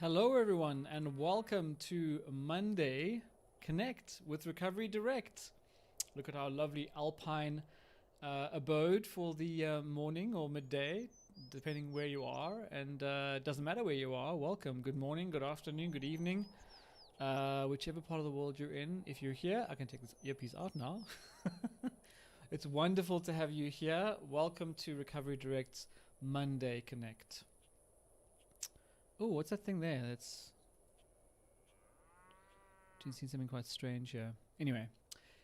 Hello, everyone, and welcome to Monday Connect with Recovery Direct. Look at our lovely alpine abode for the morning or midday, depending where you are. And it doesn't matter where you are. Welcome. Good morning, good afternoon, good evening, whichever part of the world you're in. If you're here, I can take this earpiece out now. It's wonderful to have you here. Welcome to Recovery Direct's Monday Connect. Oh, what's that thing there? That's... Do you see something quite strange here? Anyway,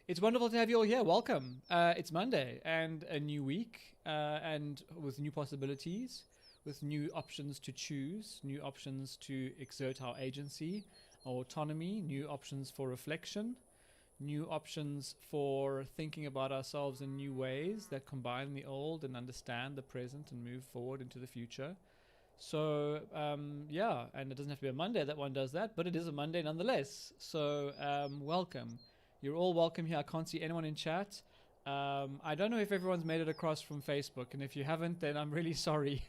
it's wonderful to have you all here. Welcome. It's Monday and a new week, and with new possibilities, with new options to choose, new options to exert our agency, our autonomy, new options for reflection, new options for thinking about ourselves in new ways that combine the old and understand the present and move forward into the future. So, yeah, and it doesn't have to be a Monday that one does that, but it is a Monday nonetheless. So, welcome. You're all welcome here. I can't see anyone in chat. I don't know if everyone's made it across from Facebook, and if you haven't, then I'm really sorry.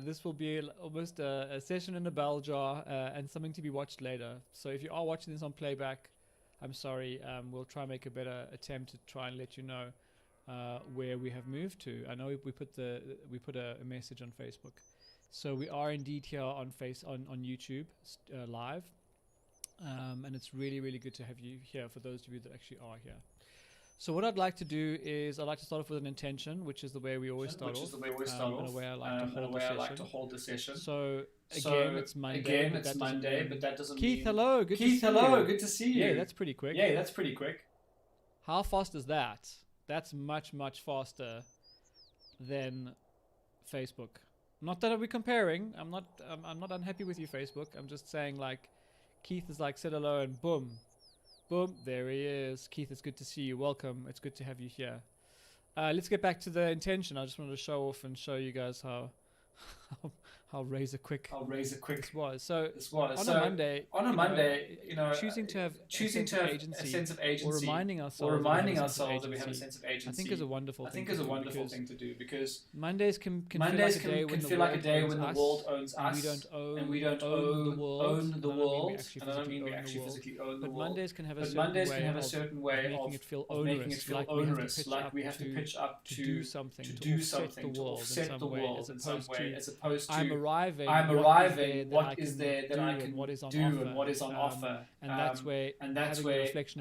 This will be almost a session in a bell jar and something to be watched later. So if you are watching this on playback, I'm sorry. We'll try and make a better attempt to try and let you know where we have moved to. I know we put a message on Facebook, so we are indeed here on YouTube live, and it's really good to have you here. For those of you that actually are here. So what I'd like to do is I'd like to start off with an intention, which is the way we always start off. And a way I like to hold the session. So again, it's Monday. But that doesn't mean... Keith, hello. Good to see you. Yeah, that's pretty quick. How fast is that? That's much faster than Facebook. Not that we're comparing. I'm not unhappy with you, Facebook. I'm just saying, like, Keith is like, said hello, and boom, there he is. Keith, it's good to see you. Welcome. It's good to have you here. Let's get back to the intention. I just wanted to show off and show you guys how razor quick this was. So on a Monday, you know, choosing to have a sense of agency, or reminding ourselves that we have a sense of agency, I think is a wonderful thing to do, because Mondays can feel like a day when the world owns us, and we don't own the world. And I don't mean we actually physically own the world. But Mondays can have a certain way of making it feel onerous, like we have to pitch up to do something to offset the world in some way, as opposed to I'm arriving, what is there that I can do and what is on offer. And that's where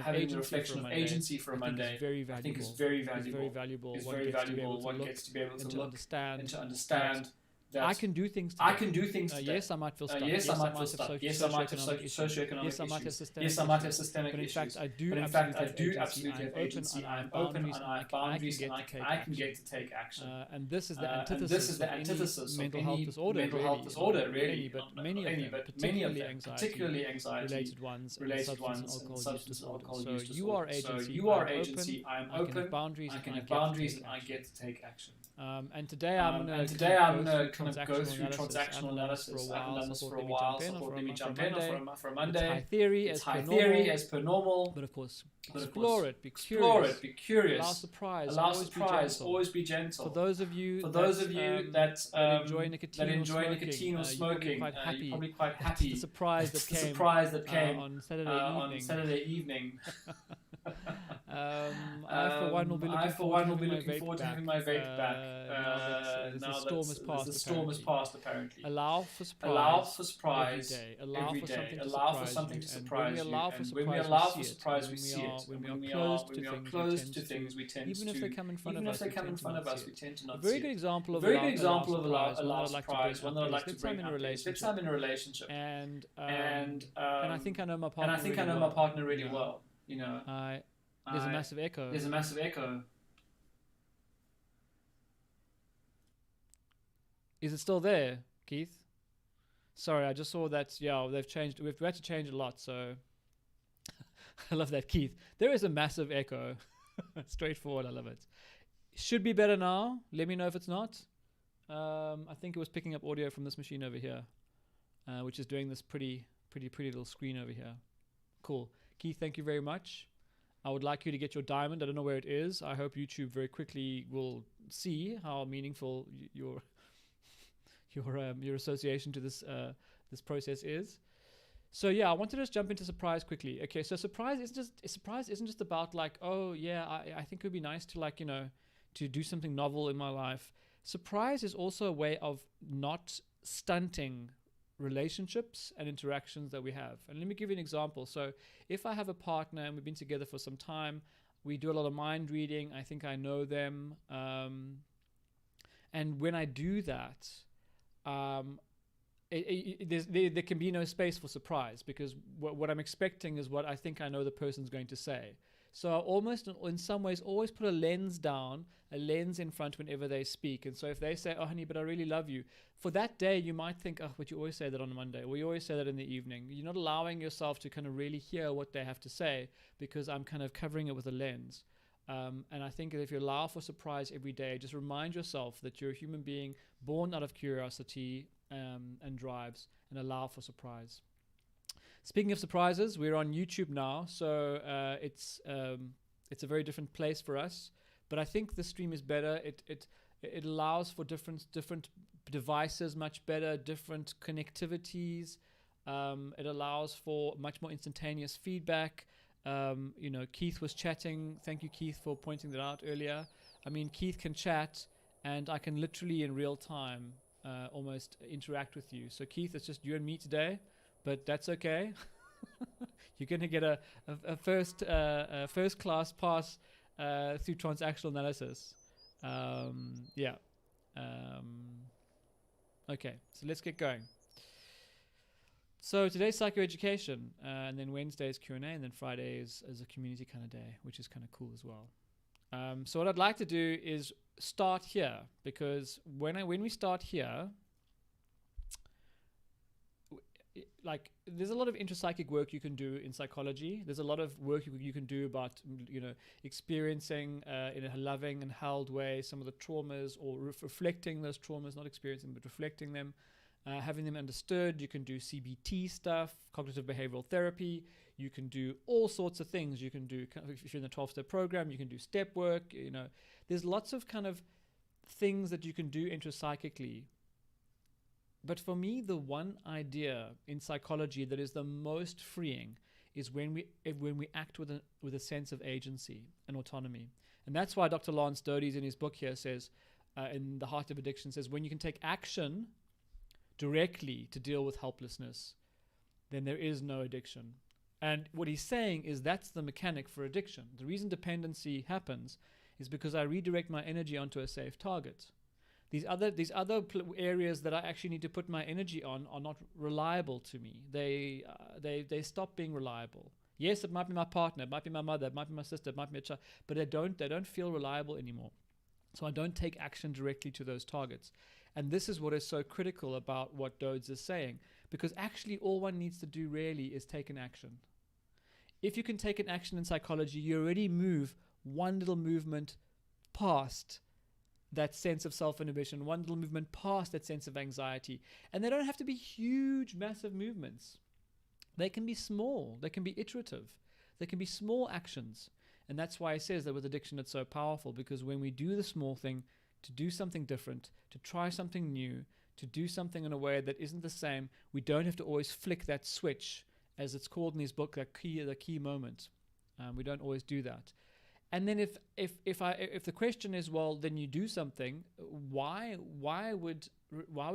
having the reflection of agency for a Monday, I think is very valuable. One gets to be able to look and to understand that I can do things today. Yes, I might feel stuck. Yes, I might have socioeconomic issues. Yes, I might have systemic issues. But in fact, I do absolutely have agency. I'm open and I have boundaries, and I can get to take action. And this is the antithesis of any mental health disorder, really. But many of them, particularly anxiety-related ones, and substance and alcohol use disorder. So you are agency. I'm open. I can have boundaries, and I get to take action. And today I'm going to kind of go through transactional analysis. I haven't done this for a while, so I thought let me jump in for a Monday. It's high theory as per normal. But of course, explore it, be curious. Allow surprise, always be gentle. For those of you that enjoy nicotine or smoking, you're probably quite happy. The surprise that came on Saturday evening. I for one will be looking forward to having my vape back. Now that the storm has passed, apparently. Allow for surprise every day. Allow for something to surprise you. And when we allow for surprise, we see it. When we are closed to things, we tend to, even if they come in front of us, we tend to not see it. A very good example of allow surprise, one that I'd like to bring up is, let's say I'm in a relationship. And I think I know my partner really well. You know, there's a massive echo. Is it still there, Keith? Sorry, I just saw that. Yeah, they've changed. We've had to change a lot. So I love that, Keith. There is a massive echo. Straightforward. I love it. Should be better now. Let me know if it's not. I think it was picking up audio from this machine over here, which is doing this pretty little screen over here. Cool. Keith, thank you very much. I would like you to get your diamond. I don't know where it is. I hope YouTube very quickly will see how meaningful your association to this process is. So yeah, I wanted to just jump into surprise quickly. Okay, so surprise isn't just about like, oh yeah, I think it would be nice to like, to do something novel in my life. Surprise is also a way of not stunting relationships and interactions that we have. And let me give you an example. So if I have a partner and we've been together for some time, we do a lot of mind reading. I think I know them. And when I do that, there can be no space for surprise, because what I'm expecting is what I think I know the person's going to say. So I almost, in some ways, always put a lens down, a lens in front whenever they speak. And so if they say, oh, honey, but I really love you, for that day, you might think, oh, but you always say that on a Monday, or you always say that in the evening. You're not allowing yourself to kind of really hear what they have to say, because I'm kind of covering it with a lens. And I think that if you allow for surprise every day, just remind yourself that you're a human being born out of curiosity and drives, and allow for surprise. Speaking of surprises, we're on YouTube now, so it's a very different place for us. But I think the stream is better. It allows for different devices much better, different connectivities. It allows for much more instantaneous feedback. Keith was chatting. Thank you, Keith, for pointing that out earlier. I mean, Keith can chat, and I can literally in real time almost interact with you. So Keith, it's just you and me today, but that's okay. You're going to get a first class pass through transactional analysis. Okay, so let's get going. So today's psychoeducation, and then Wednesday is Q&A, and then Friday is a community kind of day, which is kind of cool as well. So what I'd like to do is start here, because when we start here, like there's a lot of intrapsychic work you can do in psychology. There's a lot of work you can do about experiencing in a loving and held way some of the traumas, or reflecting those traumas, not experiencing but reflecting them, having them understood. You can do CBT stuff, cognitive behavioral therapy. You can do all sorts of things. You can do, if you're in the 12-step program, you can do step work. There's lots of kind of things that you can do intrapsychically. But for me, the one idea in psychology that is the most freeing is when we act with a sense of agency and autonomy. And that's why Dr. Lance Doty's in his book here says, in The Heart of Addiction, says, when you can take action directly to deal with helplessness, then there is no addiction. And what he's saying is that's the mechanic for addiction. The reason dependency happens is because I redirect my energy onto a safe target. These other areas that I actually need to put my energy on are not reliable to me. They stop being reliable. Yes, it might be my partner, it might be my mother, it might be my sister, it might be a child, but they don't feel reliable anymore. So I don't take action directly to those targets. And this is what is so critical about what Dodds is saying, because actually all one needs to do really is take an action. If you can take an action in psychology, you already move one little movement past that sense of self-inhibition, one little movement past that sense of anxiety. And they don't have to be huge, massive movements. They can be small. They can be iterative. They can be small actions. And that's why he says that with addiction it's so powerful, because when we do the small thing, to do something different, to try something new, to do something in a way that isn't the same, we don't have to always flick that switch, as it's called in his book, the key moment. We don't always do that. And then if the question is, well, then you do something, why would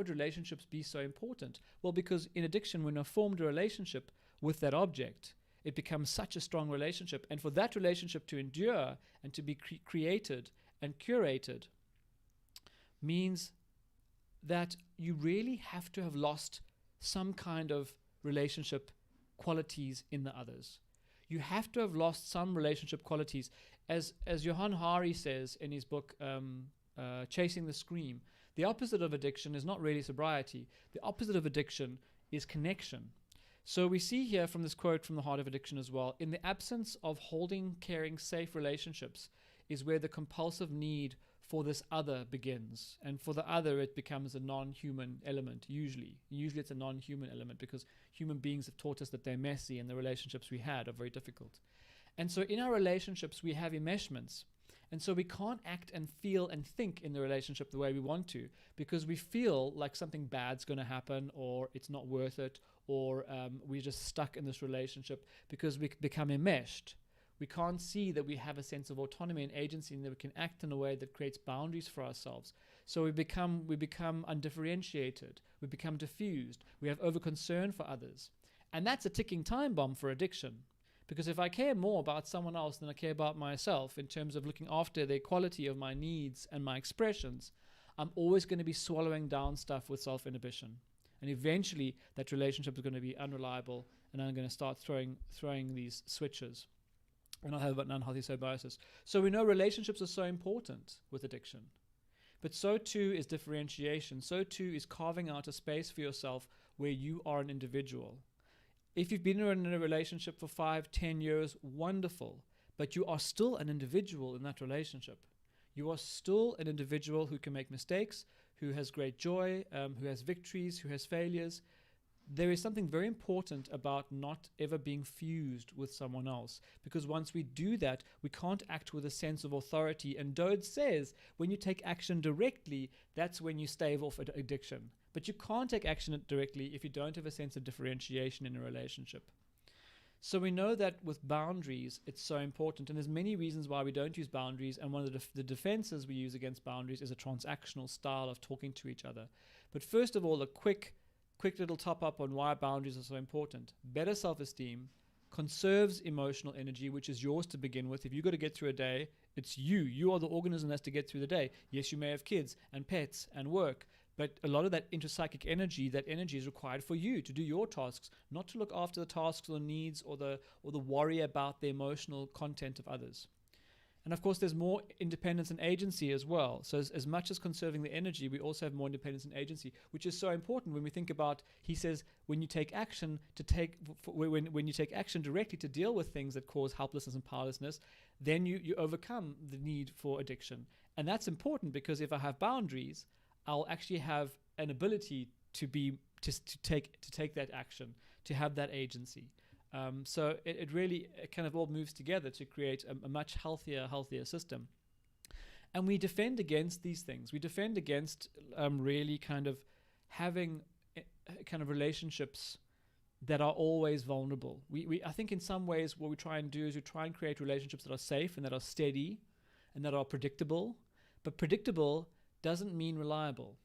relationships be so important? Well, because in addiction, when I've formed a relationship with that object, it becomes such a strong relationship. And for that relationship to endure and to be created and curated means that you really have to have lost some kind of relationship qualities in the others. You have to have lost some relationship qualities. As Johann Hari says in his book, Chasing the Scream, the opposite of addiction is not really sobriety. The opposite of addiction is connection. So we see here from this quote from The Heart of Addiction as well, in the absence of holding, caring, safe relationships is where the compulsive need for this other begins. And for the other, it becomes a non-human element, usually. Usually it's a non-human element because human beings have taught us that they're messy and the relationships we had are very difficult. And so in our relationships, we have enmeshments. And so we can't act and feel and think in the relationship the way we want to, because we feel like something bad's going to happen, or it's not worth it, or we're just stuck in this relationship because we become enmeshed. We can't see that we have a sense of autonomy and agency, and that we can act in a way that creates boundaries for ourselves. So we become undifferentiated. We become diffused. We have overconcern for others. And that's a ticking time bomb for addiction. Because if I care more about someone else than I care about myself in terms of looking after the equality of my needs and my expressions, I'm always going to be swallowing down stuff with self-inhibition. And eventually that relationship is going to be unreliable, and I'm going to start throwing these switches. And I'll have an unhealthy symbiosis. So we know relationships are so important with addiction. But so too is differentiation. So too is carving out a space for yourself where you are an individual. If you've been in a relationship for 5-10 years, wonderful. But you are still an individual in that relationship. You are still an individual who can make mistakes, who has great joy, who has victories, who has failures. There is something very important about not ever being fused with someone else, because once we do that, we can't act with a sense of authority. And Dode says when you take action directly, that's when you stave off addiction. But you can't take action directly if you don't have a sense of differentiation in a relationship. So we know that with boundaries, it's so important. And there's many reasons why we don't use boundaries. And one of the defenses we use against boundaries is a transactional style of talking to each other. But first of all, a quick little top up on why boundaries are so important. Better self-esteem conserves emotional energy, which is yours to begin with. If you've got to get through a day, it's you. You are the organism that's to get through the day. Yes, you may have kids and pets and work, but a lot of that intrapsychic energy, that energy is required for you to do your tasks, not to look after the tasks or needs or the worry about the emotional content of others. And of course, there's more independence and agency as well. So as much as conserving the energy, we also have more independence and agency, which is so important when we think about, he says, when you take action when you take action directly to deal with things that cause helplessness and powerlessness, then you overcome the need for addiction. And that's important, because if I have boundaries, I'll actually have an ability to take that action, to have that agency. So it really kind of all moves together to create a much healthier system. And we defend against these things. We defend against really kind of having kind of relationships that are always vulnerable. I think in some ways what we try and do is we try and create relationships that are safe and that are steady and that are predictable. But predictable doesn't mean reliable.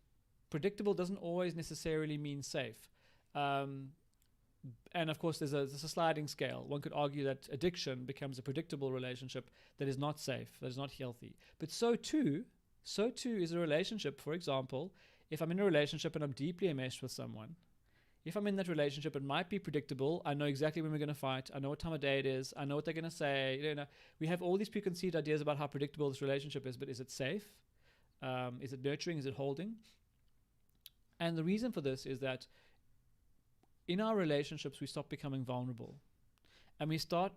Predictable doesn't always necessarily mean safe. And of course, there's a sliding scale. One could argue that addiction becomes a predictable relationship that is not safe, that is not healthy. But so too is a relationship. For example, if I'm in a relationship and I'm deeply enmeshed with someone, if I'm in that relationship, it might be predictable. I know exactly when we're going to fight. I know what time of day it is. I know what they're going to say. We have all these preconceived ideas about how predictable this relationship is, but is it safe? Is it nurturing? Is it holding? And the reason for this is that in our relationships, we stop becoming vulnerable, and we start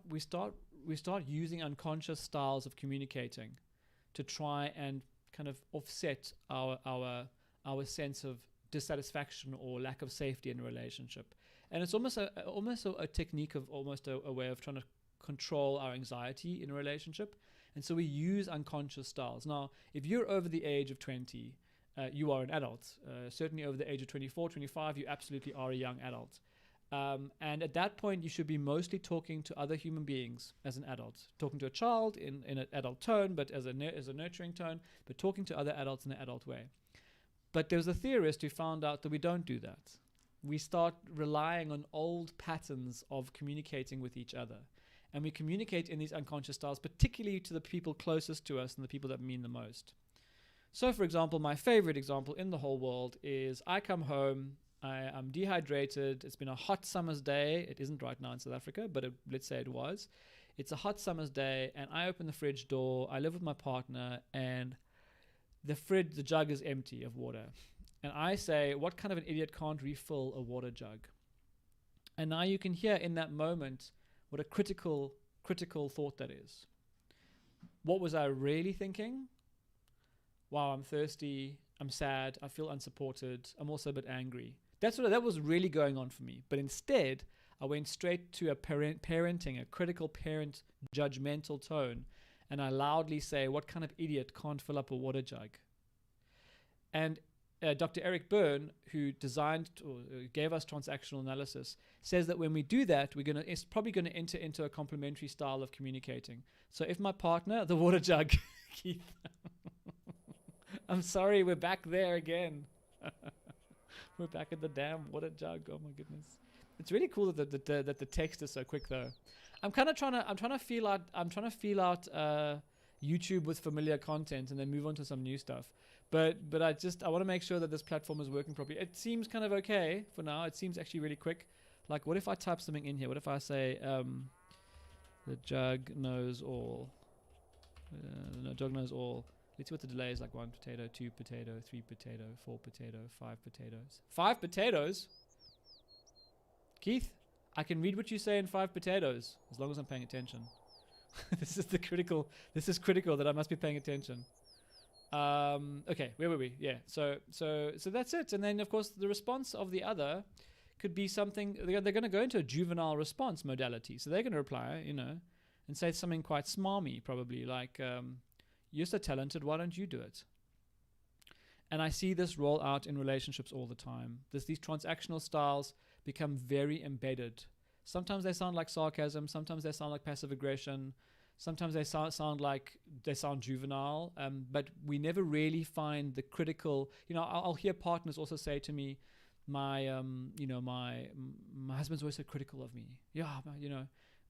using unconscious styles of communicating to try and kind of offset our sense of dissatisfaction or lack of safety in a relationship. And it's almost a technique of almost a way of trying to control our anxiety in a relationship. And so we use unconscious styles. Now, if you're over the age of 20, you are an adult. Certainly over the age of 24, 25, you absolutely are a young adult. And at that point, you should be mostly talking to other human beings as an adult. Talking to a child in an adult tone, but as a nurturing tone, but talking to other adults in an adult way. But there was a theorist who found out that we don't do that. We start relying on old patterns of communicating with each other. And we communicate in these unconscious styles, particularly to the people closest to us and the people that mean the most. So, for example, my favorite example in the whole world is I come home, I'm dehydrated, it's been a hot summer's day. It isn't right now in South Africa, but let's say it was. It's a hot summer's day, and I open the fridge door. I live with my partner, and the jug is empty of water. And I say, what kind of an idiot can't refill a water jug? And now you can hear in that moment what a critical thought that is. What was I really thinking? Wow, I'm thirsty, I'm sad, I feel unsupported, I'm also a bit angry. That was really going on for me. But instead, I went straight to a parenting, a critical parent judgmental tone. and I loudly say, what kind of idiot can't fill up a water jug? And Dr. Eric Byrne, who designed or gave us transactional analysis, says that when we do that, it's probably going to enter into a complementary style of communicating. So if my partner, the water jug, Keith, I'm sorry, we're back there again. We're back at the damn water jug. Oh my goodness. It's really cool that the text is so quick though. I'm trying to feel out YouTube with familiar content and then move on to some new stuff. But I want to make sure that this platform is working properly. It seems kind of okay for now. It seems actually really quick. Like, what if I type something in here? What if I say the jug knows all? No, jug knows all. Let's see what the delay is like. 1 potato, 2 potato, 3 potato, 4 potato, 5 potatoes. 5 potatoes? Keith, I can read what you say in 5 potatoes as long as I'm paying attention. This is critical that I must be paying attention. Okay, where were we? Yeah, so that's it. And then, of course, the response of the other could be something, they're going to go into a juvenile response modality. So they're going to reply, and say something quite smarmy, probably, like, you're so talented, why don't you do it? And I see this roll out in relationships all the time. These transactional styles become very embedded. Sometimes they sound like sarcasm. Sometimes they sound like passive aggression. Sometimes they sound juvenile. But we never really find the critical. I'll hear partners also say to me, my husband's always so critical of me. Yeah,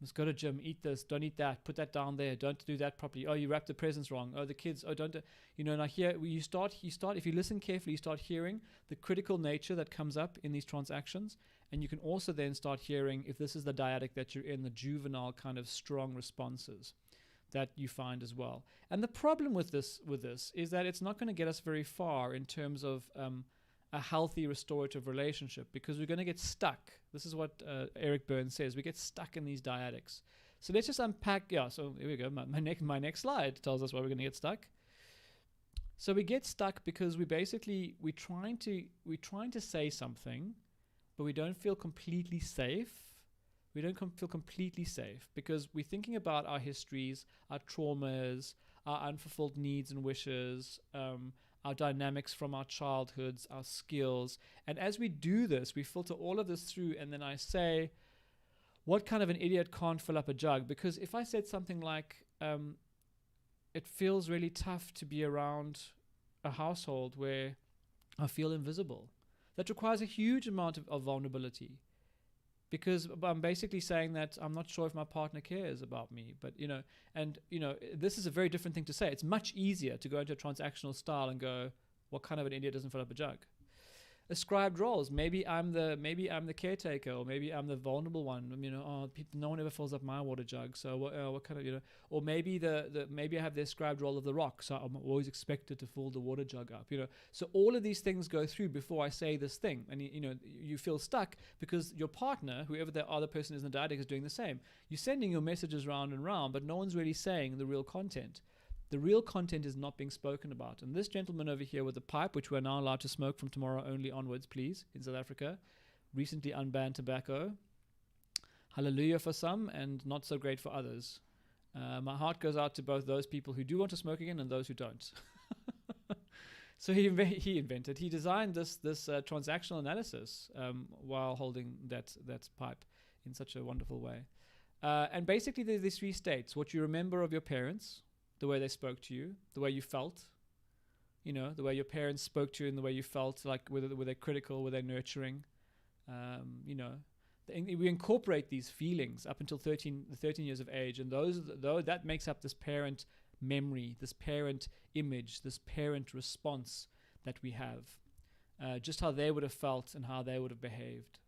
must go to gym, eat this, don't eat that, put that down there, don't do that properly. Oh, you wrapped the presents wrong. Oh, the kids, don't. And I hear you start. If you listen carefully, you start hearing the critical nature that comes up in these transactions. And you can also then start hearing, if this is the dyadic that you're in, the juvenile kind of strong responses that you find as well. And the problem with this is that it's not going to get us very far in terms of a healthy restorative relationship, because we're going to get stuck. This is what Eric Byrne says. We get stuck in these dyadics. So let's just unpack. Yeah, so here we go. My next slide tells us why we're going to get stuck. So we get stuck because we're trying to say something, but we don't feel completely safe. We don't feel completely safe because we're thinking about our histories, our traumas, our unfulfilled needs and wishes, our dynamics from our childhoods, our skills. And as we do this, we filter all of this through, and then I say, what kind of an idiot can't fill up a jug? Because if I said something like, it feels really tough to be around a household where I feel invisible, that requires a huge amount of vulnerability, because I'm basically saying that I'm not sure if my partner cares about me. But this is a very different thing to say. It's much easier to go into a transactional style and go, what kind of an idiot doesn't fill up a jug? Ascribed roles. Maybe I'm the caretaker, or maybe I'm the vulnerable one. No one ever fills up my water jug. So what kind of or maybe maybe I have the ascribed role of the rock. So I'm always expected to fill the water jug up. So all of these things go through before I say this thing, and you feel stuck because your partner, whoever the other person is in the dyadic, is doing the same. You're sending your messages round and round, but no one's really saying the real content. The real content is not being spoken about. And this gentleman over here with the pipe, which we're now allowed to smoke from tomorrow only onwards, please, in South Africa, recently unbanned tobacco. Hallelujah for some and not so great for others. My heart goes out to both those people who do want to smoke again and those who don't. So he designed this transactional analysis while holding that pipe in such a wonderful way. And basically there's these 3 states: what you remember of your parents, the way they spoke to you, the way you felt, the way your parents spoke to you and the way you felt, like were they critical, were they nurturing, we incorporate these feelings up until 13 years of age, and that makes up this parent memory, this parent image, this parent response that we have, just how they would have felt and how they would have behaved.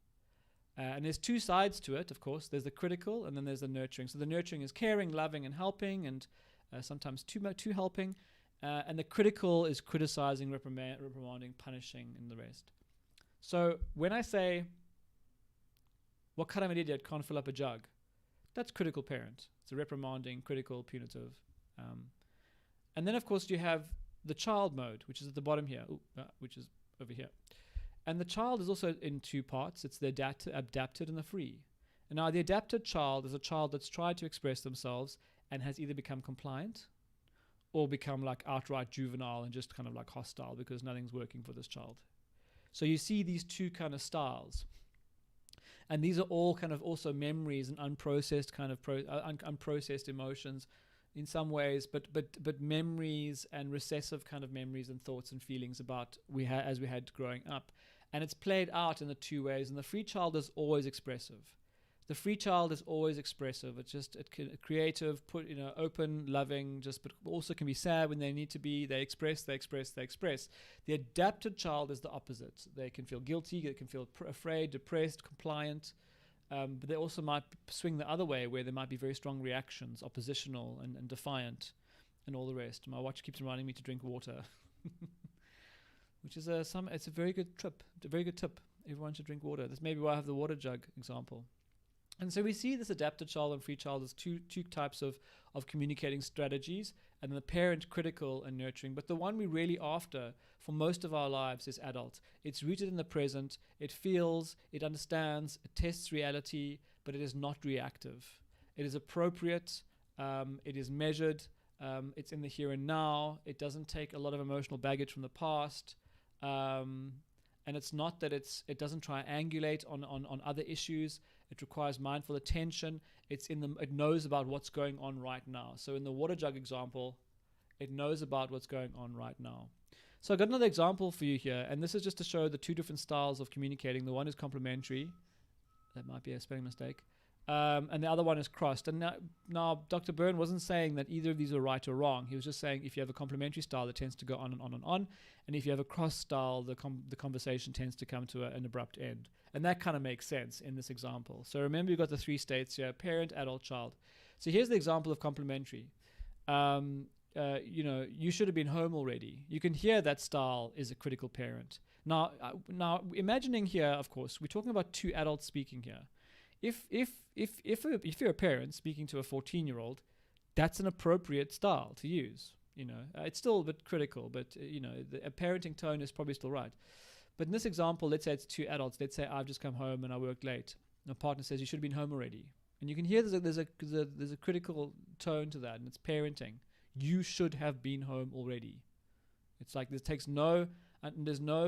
And there's 2 sides to it, of course. There's the critical and then there's the nurturing. So the nurturing is caring, loving, and helping, and sometimes too helping, and the critical is criticizing, reprimanding, punishing, and the rest. So when I say, what kind of an idiot can't fill up a jug? That's critical parent. It's a reprimanding, critical, punitive. And then, of course, you have the child mode, which is at the bottom here, which is over here. And the child is also in 2 parts. It's the adapted and the free. And now the adapted child is a child that's tried to express themselves and has either become compliant or become like outright juvenile and just kind of like hostile because nothing's working for this child. So you see these two kind of styles. And these are all kind of also memories and unprocessed kind of unprocessed emotions in some ways, but memories and recessive kind of memories and thoughts and feelings about as we had growing up. And it's played out in the two ways. And the free child is always expressive. The free child is always expressive. It's just creative, open, loving, but also can be sad when they need to be. They express. The adapted child is the opposite. They can feel guilty. They can feel afraid, depressed, compliant. But they also might swing the other way, where there might be very strong reactions, oppositional and defiant, and all the rest. My watch keeps reminding me to drink water, which is it's a very good tip. A very good tip. Everyone should drink water. That's maybe why I have the water jug example. And so we see this adapted child and free child as two types of communicating strategies, and the parent critical and nurturing. But the one we're really after for most of our lives is adult. It's rooted in the present. It feels, it understands, it tests reality, but it is not reactive. It is appropriate. It is measured. It's in the here and now. It doesn't take a lot of emotional baggage from the past. And it's not that it doesn't triangulate on other issues. It requires mindful attention. It knows about what's going on right now. So in the water jug example, it knows about what's going on right now. So I've got another example for you here, and this is just to show the two different styles of communicating. The one is complementary. That might be a spelling mistake. And the other one is crossed. And now Dr. Byrne wasn't saying that either of these are right or wrong. He was just saying if you have a complementary style, it tends to go on and on and on. And if you have a cross style, the conversation tends to come to an abrupt end. And that kind of makes sense in this example. So remember, you've got the three states here: parent, adult, child. So here's the example of complementary. You should have been home already. You can hear that style is a critical parent. Now, imagining here, of course, we're talking about two adults speaking here. If you're a parent speaking to a 14-year-old, that's an appropriate style to use. It's still a bit critical, but a parenting tone is probably still right. But in this example, let's say it's two adults. Let's say I've just come home and I worked late. My partner says you should have been home already, and you can hear there's a critical tone to that, and it's parenting. You should have been home already. It's like there's no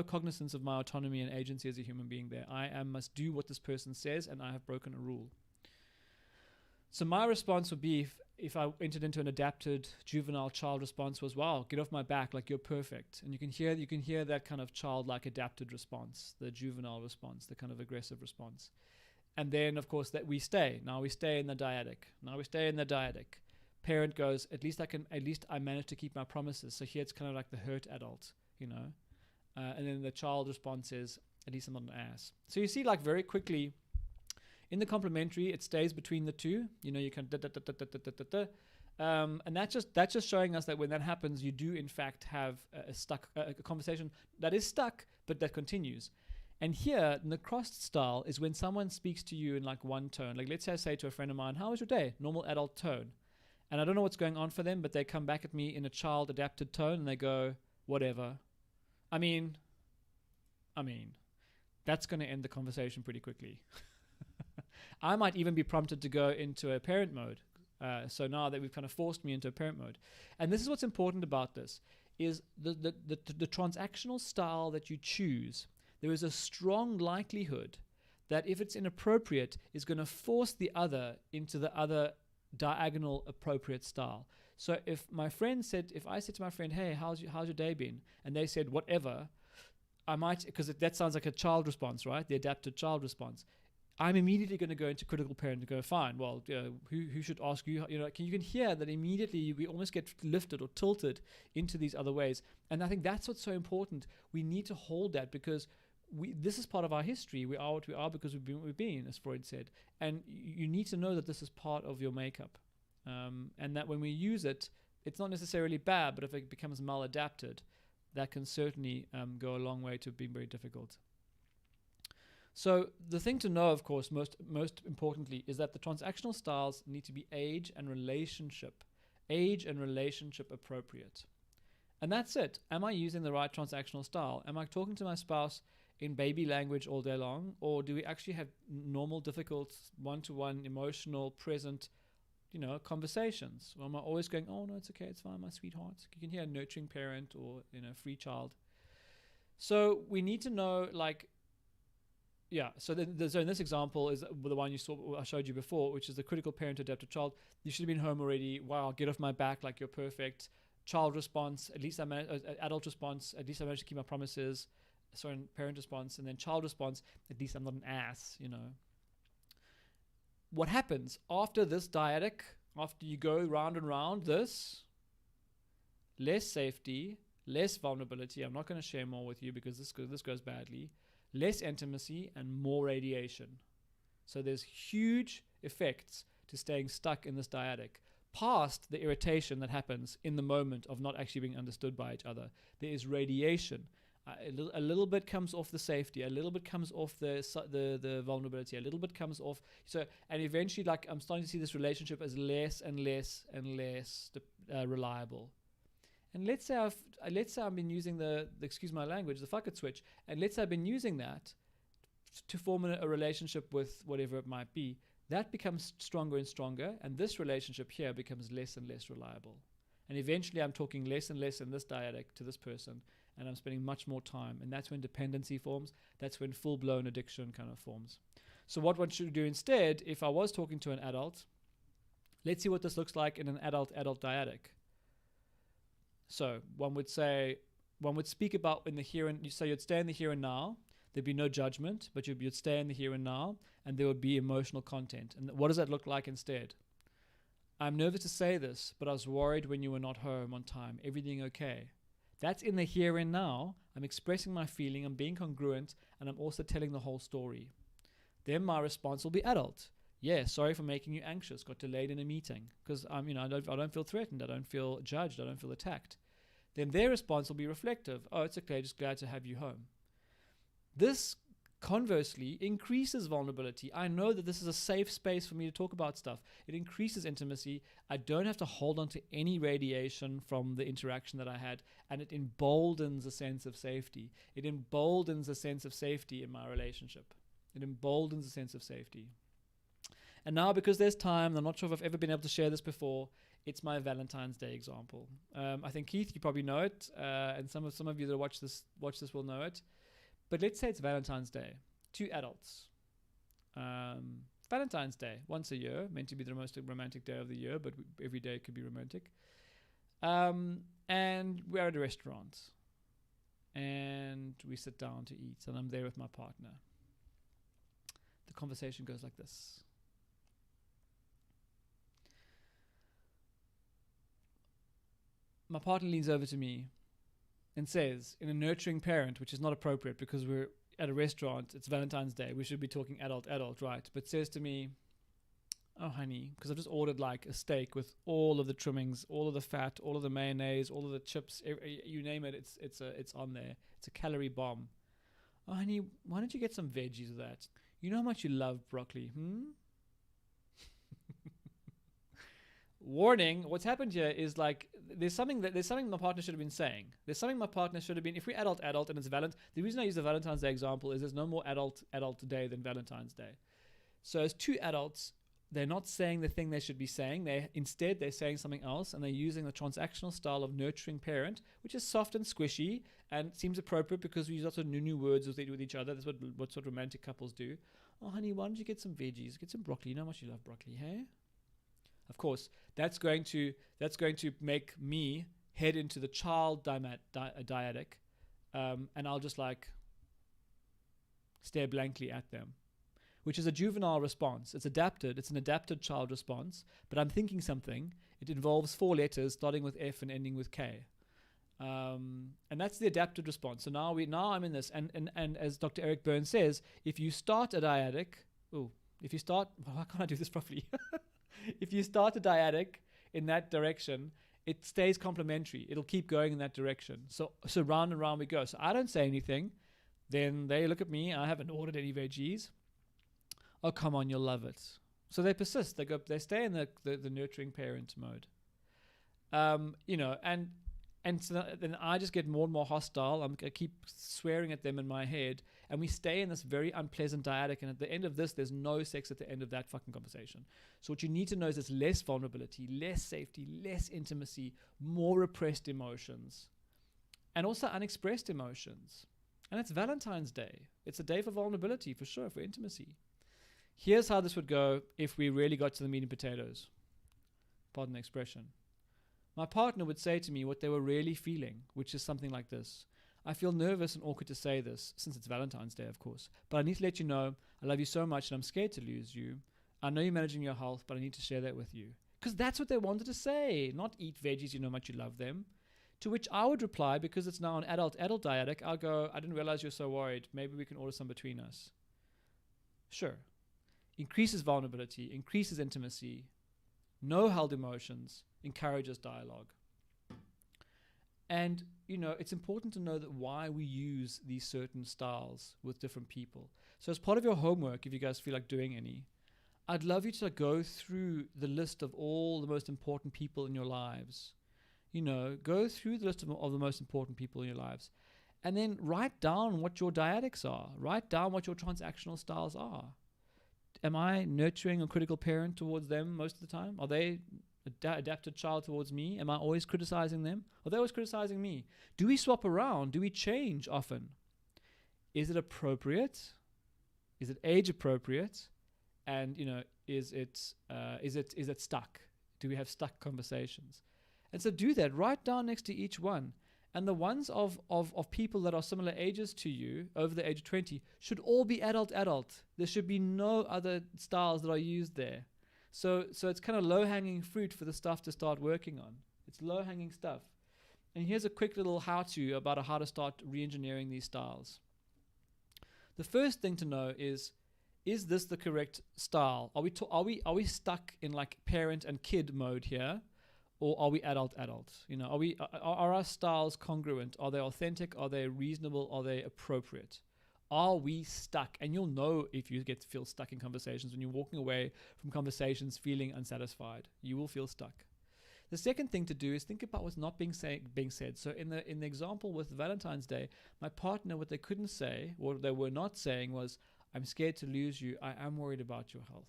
cognizance of my autonomy and agency as a human being there. I must do what this person says, and I have broken a rule. So my response would be, if I entered into an adapted juvenile child response, was, wow, get off my back, like you're perfect. And you can hear that kind of childlike adapted response, the juvenile response, the kind of aggressive response. And then, of course, that we stay. Now we stay in the dyadic. Parent goes, at least I managed to keep my promises. So here it's kind of like the hurt adult, and then the child response is, at least I'm not an ass. So you see, like, very quickly, in the complementary, it stays between the two. You can and that's just showing us that when that happens, you do in fact have a conversation that is stuck, but that continues. And here, in the crossed style, is when someone speaks to you in like one tone. Like, let's say I say to a friend of mine, "How was your day?" Normal adult tone. And I don't know what's going on for them, but they come back at me in a child adapted tone and they go, "Whatever." I mean, that's going to end the conversation pretty quickly. I might even be prompted to go into a parent mode. So now that we've kind of forced me into a parent mode. And this is what's important about this, is the transactional style that you choose. There is a strong likelihood that if it's inappropriate, is going to force the other into the other diagonal appropriate style. So if I said to my friend, "Hey, how's your day been?" and they said, "Whatever," I might, because that sounds like a child response, right? The adapted child response. I'm immediately going to go into critical parent and go, "Fine, well, who should ask you?" You can hear that immediately we almost get lifted or tilted into these other ways. And I think that's what's so important. We need to hold that, because this is part of our history. We are what we are because we've been, as Freud said. And you need to know that this is part of your makeup. And that when we use it, it's not necessarily bad, but if it becomes maladapted, that can certainly go a long way to being very difficult. So the thing to know, of course, most importantly, is that the transactional styles need to be age and relationship appropriate. And that's it. Am I using the right transactional style? Am I talking to my spouse in baby language all day long? Or do we actually have normal, difficult, one-to-one, emotional, present, conversations? Or am I always going, oh no, it's okay, it's fine, my sweetheart? You can hear a nurturing parent or free child. So we need to know, so in this example is the one I showed you before, which is the critical parent to adaptive child. You should have been home already. Wow, get off my back, like you're perfect. Child response, at least adult response, at least I managed to keep my promises. Sorry, parent response, and then child response, at least I'm not an ass, What happens after this dyadic, after you go round and round this? Less safety, less vulnerability. I'm not going to share more with you because this goes badly. Less intimacy and more radiation. So there's huge effects to staying stuck in this dyadic. Past the irritation that happens in the moment of not actually being understood by each other, there is radiation. A little bit comes off the safety, a little bit comes off the vulnerability, a little bit comes off. And eventually, I'm starting to see this relationship as less and less and less reliable. And let's say I've been using the excuse my language, the fuck it switch, and let's say I've been using that to form a relationship with whatever it might be. That becomes stronger and stronger, and this relationship here becomes less and less reliable. And eventually I'm talking less and less in this dyadic to this person, and I'm spending much more time. And that's when dependency forms. That's when full-blown addiction kind of forms. So what one should do instead, if I was talking to an adult, let's see what this looks like in an adult dyadic. So one would speak about in the here and, so you'd stay in the here and now. There'd be no judgment, but you'd stay in the here and now, and there would be emotional content. And what does that look like instead? I'm nervous to say this, but I was worried when you were not home on time. Everything okay? That's in the here and now. I'm expressing my feeling, I'm being congruent, and I'm also telling the whole story. Then my response will be adult. Yeah, sorry for making you anxious, got delayed in a meeting. Because I don't feel threatened, I don't feel judged, I don't feel attacked. Then their response will be reflective. Oh, it's okay, just glad to have you home. This conversely increases vulnerability. I know that this is a safe space for me to talk about stuff. It increases intimacy. I don't have to hold on to any radiation from the interaction that I had, and it emboldens a sense of safety. It emboldens a sense of safety in my relationship. It emboldens a sense of safety. And now, because there's time, I'm not sure if I've ever been able to share this before, it's my Valentine's Day example. I think, Keith, you probably know it, and some of you that watch this will know it. But let's say it's Valentine's Day. 2 adults. Valentine's Day, once a year, meant to be the most romantic day of the year, but every day could be romantic. And we're at a restaurant. And we sit down to eat, and I'm there with my partner. The conversation goes like this. My partner leans over to me and says, in a nurturing parent, which is not appropriate because we're at a restaurant, it's Valentine's Day, we should be talking adult, right? But says to me, oh honey, because I've just ordered like a steak with all of the trimmings, all of the fat, all of the mayonnaise, all of the chips, you name it, it's on there. It's a calorie bomb. Oh honey, why don't you get some veggies with that? You know how much you love broccoli, Warning, what's happened here is there's something my partner should have been saying. There's something my partner should have been, if we're adult and it's the reason I use the Valentine's Day example is there's no more adult day than Valentine's Day. So as 2 adults, they're not saying the thing they should be saying. Instead, they're saying something else, and they're using the transactional style of nurturing parent, which is soft and squishy and seems appropriate because we use lots of new words with each other. That's what sort of romantic couples do. Oh, honey, why don't you get some veggies? Get some broccoli. You know how much you love broccoli, hey? Of course, that's going to make me head into the child dyadic, and I'll just stare blankly at them, which is a juvenile response. It's an adapted child response, but I'm thinking something. It involves 4 letters starting with F and ending with K. And that's the adapted response. So now I'm in this, and as Dr. Eric Burns says, if you start a dyadic, why can't I do this properly? If you start a dyadic in that direction, it stays complementary. It'll keep going in that direction. So round and round we go. So I don't say anything. Then they look at me. I haven't ordered any veggies. Oh, come on, you'll love it. So they persist. They stay in the nurturing parent mode. And And so then I just get more and more hostile. I keep swearing at them in my head, and we stay in this very unpleasant dyadic. And at the end of this, there's no sex at the end of that fucking conversation. So what you need to know is there's less vulnerability, less safety, less intimacy, more repressed emotions, and also unexpressed emotions. And it's Valentine's Day. It's a day for vulnerability, for sure, for intimacy. Here's how this would go if we really got to the meat and potatoes. Pardon the expression. My partner would say to me what they were really feeling, which is something like this. I feel nervous and awkward to say this, since it's Valentine's Day, of course. But I need to let you know I love you so much and I'm scared to lose you. I know you're managing your health, but I need to share that with you. Because that's what they wanted to say, not eat veggies, you know how much you love them. To which I would reply, because it's now an adult dyadic, I'll go, I didn't realize you're so worried. Maybe we can order some between us. Sure. Increases vulnerability, increases intimacy, no held emotions, encourages dialogue. And, it's important to know that why we use these certain styles with different people. So as part of your homework, if you guys feel like doing any, I'd love you to go through the list of all the most important people in your lives. Go through the list of the most important people in your lives. And then write down what your dyadics are. Write down what your transactional styles are. Am I nurturing a critical parent towards them most of the time? Are they adapted child towards me? Am I always criticizing them? Are they always criticizing me? Do we swap around? Do we change often? Is it appropriate? Is it age appropriate? And is it stuck? Do we have stuck conversations? And so do that. Write down next to each one. And the ones of people that are similar ages to you, over the age of 20, should all be adult. There should be no other styles that are used there. So it's kind of low-hanging fruit for the stuff to start working on. It's low-hanging stuff. And here's a quick little how-to about how to start re-engineering these styles. The first thing to know is this the correct style? Are we stuck in like parent and kid mode here? Or are we adult? Are our styles congruent? Are they authentic? Are they reasonable? Are they appropriate? Are we stuck? And you'll know if you feel stuck in conversations when you're walking away from conversations feeling unsatisfied. You will feel stuck. The second thing to do is think about what's not being said. So in the example with Valentine's Day, my partner, what they couldn't say, what they were not saying was, I'm scared to lose you. I am worried about your health.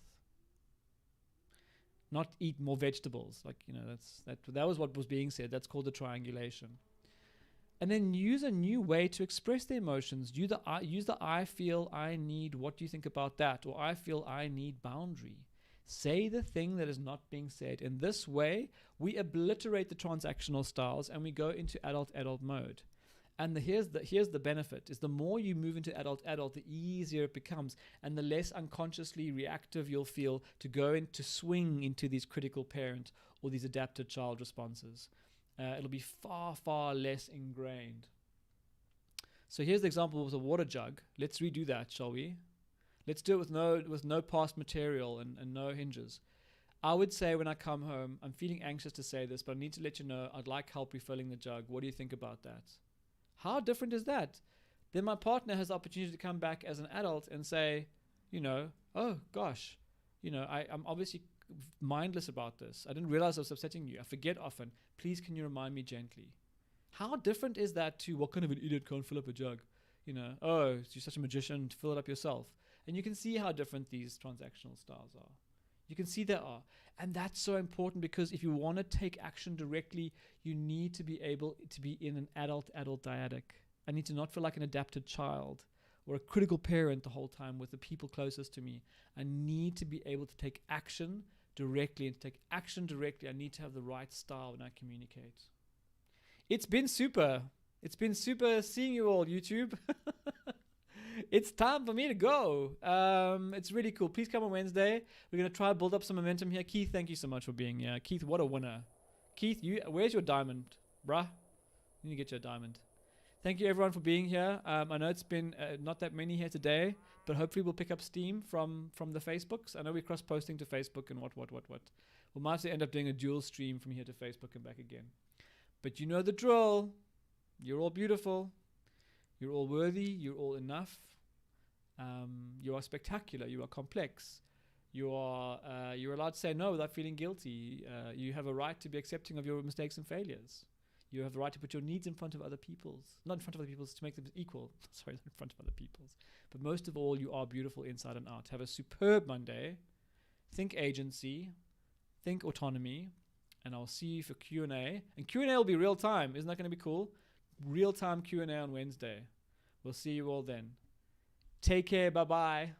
Not eat more vegetables. That was what was being said. That's called the triangulation. And then use a new way to express the emotions. Use the I feel, I need, what do you think about that? Or I feel, I need boundary. Say the thing that is not being said. In this way, we obliterate the transactional styles and we go into adult mode. And here's the benefit, is the more you move into adult, the easier it becomes, and the less unconsciously reactive you'll feel to go into swing into these critical parent or these adapted child responses. It'll be far, far less ingrained. So here's the example with a water jug. Let's redo that, shall we? Let's do it with no past material and no hinges. I would say when I come home, I'm feeling anxious to say this, but I need to let you know I'd like help refilling the jug. What do you think about that? How different is that? Then my partner has the opportunity to come back as an adult and say, oh gosh, I'm obviously mindless about this. I didn't realize I was upsetting you. I forget often. Please, can you remind me gently? How different is that to what kind of an idiot can't fill up a jug? Oh, you're such a magician to fill it up yourself. And you can see how different these transactional styles are. You can see they are. And that's so important, because if you want to take action directly, you need to be able to be in an adult dyadic. I need to not feel like an adapted child or a critical parent the whole time with the people closest to me. I need to be able to take action directly. And to take action directly, I need to have the right style when I communicate. It's been super. It's been super seeing you all, YouTube. It's time for me to go. It's really cool. Please come on Wednesday. We're going to try to build up some momentum here. Keith, thank you so much for being here. Keith, what a winner. Keith, where's your diamond, bruh? You need to get your diamond. Thank you, everyone, for being here. I know it's been not that many here today, but hopefully we'll pick up steam from the Facebooks. I know we're cross-posting to Facebook and what. We might end up doing a dual stream from here to Facebook and back again. But you know the drill. You're all beautiful. You're all worthy. You're all enough. You are spectacular. You are complex. You're allowed to say no without feeling guilty. You have a right to be accepting of your mistakes and failures. You have the right to put your needs in front of other people's. Not in front of other people's, to make them equal. Sorry, not in front of other people's. But most of all, you are beautiful inside and out. Have a superb Monday. Think agency. Think autonomy. And I'll see you for Q&A. And Q&A will be real time. Isn't that going to be cool? Real time Q&A on Wednesday. We'll see you all then. Take care. Bye-bye.